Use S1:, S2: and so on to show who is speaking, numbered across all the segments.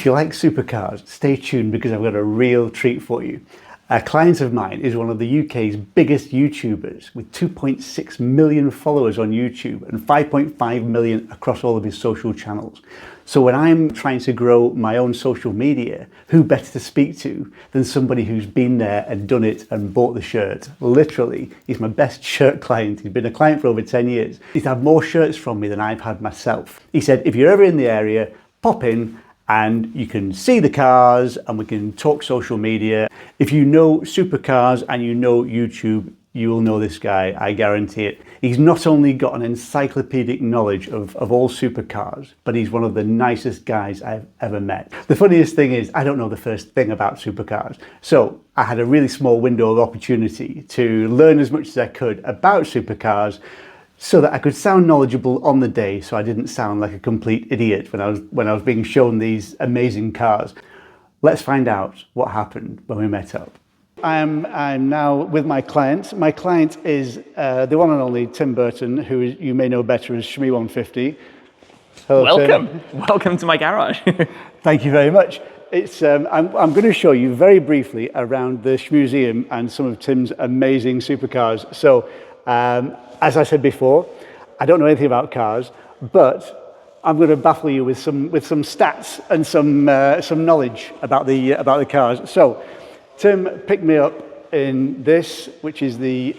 S1: If you like supercars, stay tuned because I've got a real treat for you. A client of mine is one of the UK's biggest YouTubers with 2.6 million followers on YouTube and 5.5 million across all of his social channels. So when I'm trying to grow my own social media, who better to speak to than somebody who's been there and done it and bought the shirt? Literally, he's my best shirt client. He's been a client for over 10 years. He's had more shirts from me than I've had myself. He said, if you're ever in the area, pop in and you can see the cars and we can talk social media. If you know supercars and you know YouTube, you will know this guy, I guarantee it. He's not only got an encyclopedic knowledge of all supercars, but he's one of the nicest guys I've ever met. The funniest thing is, I don't know the first thing about supercars. So I had a really small window of opportunity to learn as much as I could about supercars so that I could sound knowledgeable on the day, so I didn't sound like a complete idiot when I was being shown these amazing cars. Let's find out what happened when we met up. I'm now with my client. My client is the one and only Tim Burton, who you may know better as Shmee150. Hello,
S2: welcome,
S1: Tim.
S2: Welcome to my garage.
S1: Thank you very much. I'm going to show you very briefly around the Shmuseum and some of Tim's amazing supercars. So, as I said before, I don't know anything about cars, but I'm going to baffle you with some stats and some knowledge about the cars. So, Tim picked me up in this, which is the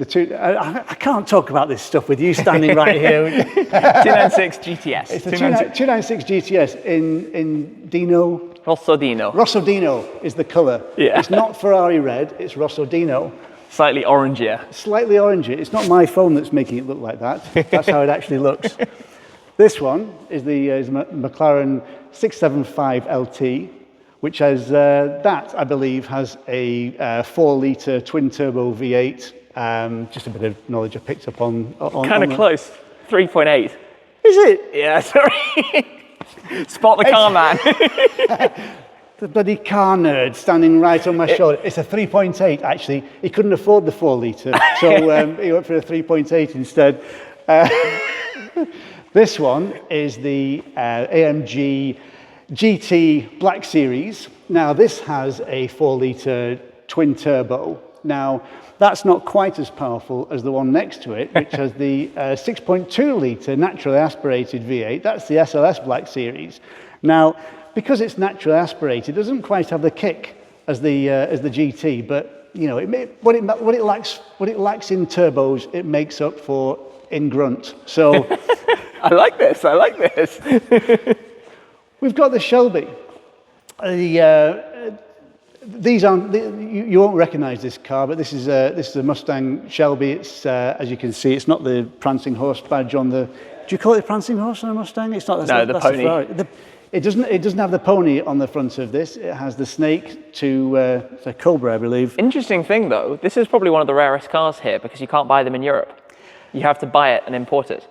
S1: two. I can't talk about this stuff with you standing right here.
S2: 296 GTS.
S1: It's the 296 GTS in Dino.
S2: Rosso Dino.
S1: Rosso Dino is the colour.
S2: Yeah.
S1: It's not Ferrari red. It's Rosso Dino.
S2: Slightly orangier.
S1: Slightly orangier. It's not my phone that's making it look like that. That's how it actually looks. This one is the McLaren 675 LT, which has that, I believe, has a 4-litre twin-turbo V8. Just a bit of knowledge I picked up on
S2: kind of close. 3.8.
S1: Is it?
S2: Yeah, sorry. Spot the car, man.
S1: The bloody car nerd standing right on my shoulder. It's a 3.8, actually. He couldn't afford the 4-litre, so he went for a 3.8 instead. This one is the AMG GT Black Series. Now, this has a 4-litre twin turbo. Now, that's not quite as powerful as the one next to it, which has the 6.2-litre naturally aspirated V8. That's the SLS Black Series. Now, because it's naturally aspirated, it doesn't quite have the kick as the GT, but you know, what it lacks in turbos, it makes up for in grunt. So,
S2: I like this. I like this.
S1: We've got the Shelby. These aren't. You won't recognise this car, but this is a Mustang Shelby. It's as you can see, it's not the prancing horse badge on the. Do you call it the prancing horse on a Mustang? It's not.
S2: No, the pony.
S1: It doesn't have the pony on the front of this. It has the snake to it's a Cobra, I believe.
S2: Interesting thing though, this is probably one of the rarest cars here because you can't buy them in Europe. You have to buy it and import it.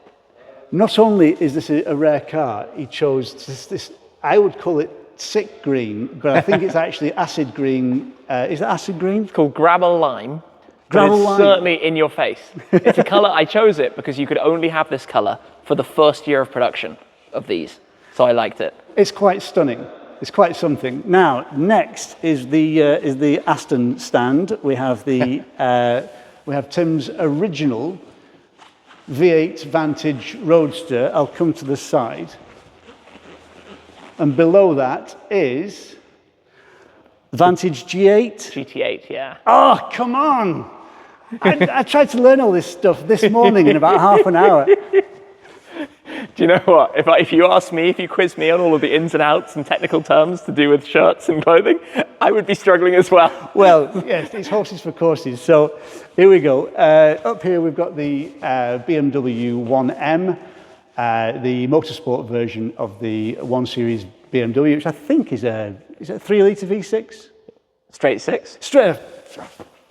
S1: Not only is this a rare car, he chose this. I would call it sick green, but I think it's actually acid green. Is it acid green?
S2: It's called gravel lime.
S1: Gravel lime.
S2: Certainly in your face. It's a colour. I chose it because you could only have this colour for the first year of production of these. So I liked it.
S1: It's quite stunning. It's quite something. Now, next is the Aston stand. We have the we have Tim's original V8 Vantage Roadster. I'll come to the side. And below that is Vantage G8.
S2: GT8, yeah.
S1: Oh, come on! I tried to learn all this stuff this morning in about half an hour.
S2: Do you know what? If you ask me, if you quiz me on all of the ins and outs and technical terms to do with shirts and clothing, I would be struggling as well.
S1: Well, yes, it's horses for courses. So here we go. Up here we've got the BMW 1M, the motorsport version of the 1 Series BMW, which I think is a 3-litre V6?
S2: Straight six?
S1: Straight.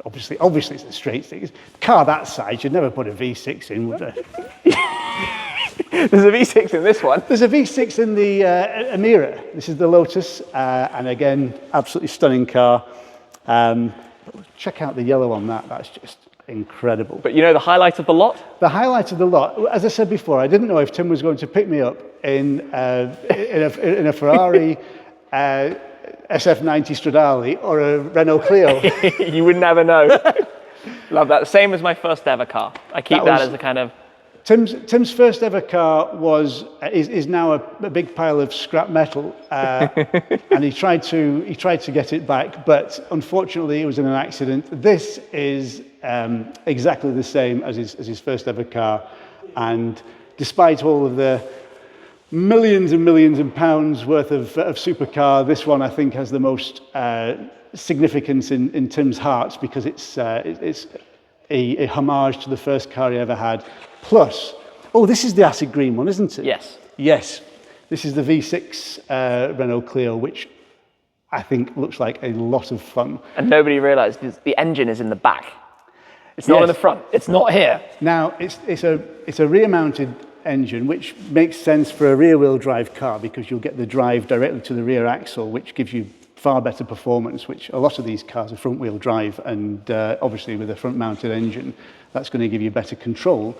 S1: Obviously it's a straight six. Car that size, you'd never put a V6 in, would there?
S2: There's a V6 in this one.
S1: There's a V6 in the Emira. This is the Lotus, and again, absolutely stunning car. Check out the yellow on that. That's just incredible.
S2: But you know the highlight of the lot?
S1: The highlight of the lot, as I said before, I didn't know if Tim was going to pick me up in a Ferrari SF90 Stradale or a Renault Clio.
S2: You would never know. Love that. Same as my first ever car. I keep that as a kind of...
S1: Tim's first ever car is now a big pile of scrap metal, and he tried to get it back, but unfortunately it was in an accident. This is exactly the same as his first ever car, and despite all of the millions and millions of pounds worth of supercar, this one I think has the most significance in Tim's heart, because it's a homage to the first car he ever had. Plus, oh, this is the acid green one, isn't it?
S2: Yes.
S1: Yes. This is the V6 Renault Clio, which I think looks like a lot of fun.
S2: And nobody realised the engine is in the back. It's not in the front. It's not here.
S1: Now, it's a rear-mounted engine, which makes sense for a rear-wheel drive car, because you'll get the drive directly to the rear axle, which gives you far better performance, which a lot of these cars are front-wheel drive, and obviously with a front-mounted engine, that's going to give you better control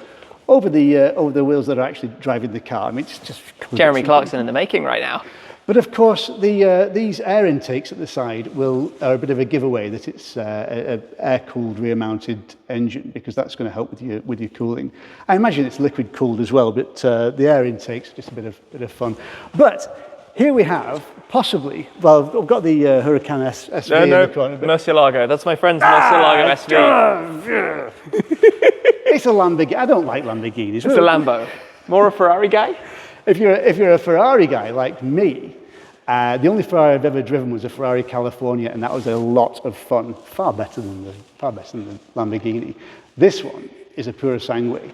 S1: over the wheels that are actually driving the car. I mean, it's just
S2: Jeremy Clarkson in the making right now.
S1: But of course, these air intakes at the side are a bit of a giveaway that it's an air-cooled rear-mounted engine, because that's going to help with your cooling. I imagine it's liquid-cooled as well, but the air intakes are just a bit of fun. But here we have possibly, well, I've got the Huracan SV in the corner.
S2: Murcielago. That's my friend's Murcielago SV.
S1: It's a Lamborghini. I don't like Lamborghinis.
S2: It's a Lambo. More a Ferrari guy?
S1: If you're a Ferrari guy like me, the only Ferrari I've ever driven was a Ferrari California, and that was a lot of fun. Far better than the Lamborghini. This one is a Pura Sangue.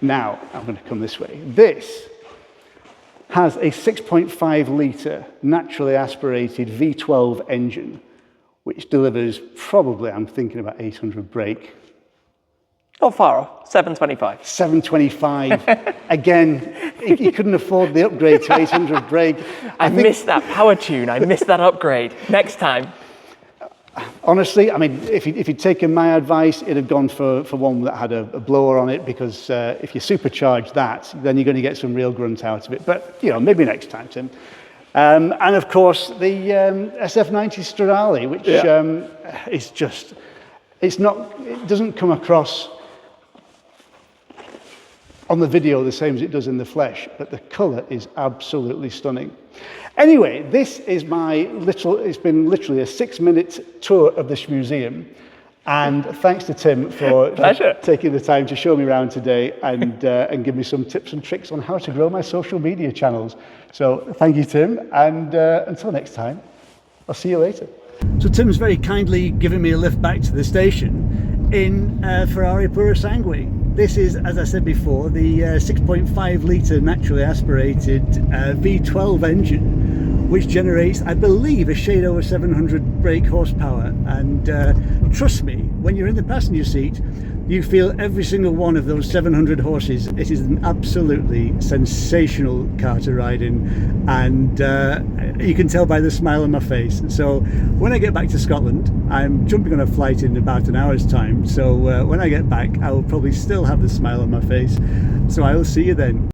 S1: Now I'm going to come this way. This has a 6.5 litre naturally aspirated V12 engine, which delivers probably, I'm thinking, about 800 brake.
S2: Not far off. 725.
S1: 725. Again, he couldn't afford the upgrade to 800 brake.
S2: I missed that power tune. I missed that upgrade. Next time.
S1: Honestly, I mean, if he'd taken my advice, it'd have gone for one that had a blower on it, because if you supercharge that, then you're going to get some real grunt out of it. But, maybe next time, Tim. And of course, the SF90 Stradale, which is just, it doesn't come across on the video the same as it does in the flesh, but the colour is absolutely stunning. Anyway, this is it's been literally a 6-minute tour of this museum, and thanks to Tim for taking the time to show me around today and give me some tips and tricks on how to grow my social media channels. So thank you, Tim, and until next time, I'll see you later. So Tim's very kindly given me a lift back to the station in Ferrari Pura Sangue. This is, as I said before, the 6.5 litre naturally aspirated V12 engine, which generates, I believe, a shade over 700 brake horsepower. And trust me, when you're in the passenger seat, you feel every single one of those 700 horses. It is an absolutely sensational car to ride in, and you can tell by the smile on my face. So when I get back to Scotland, I'm jumping on a flight in about an hour's time, so when I get back I will probably still have the smile on my face. So I will see you then.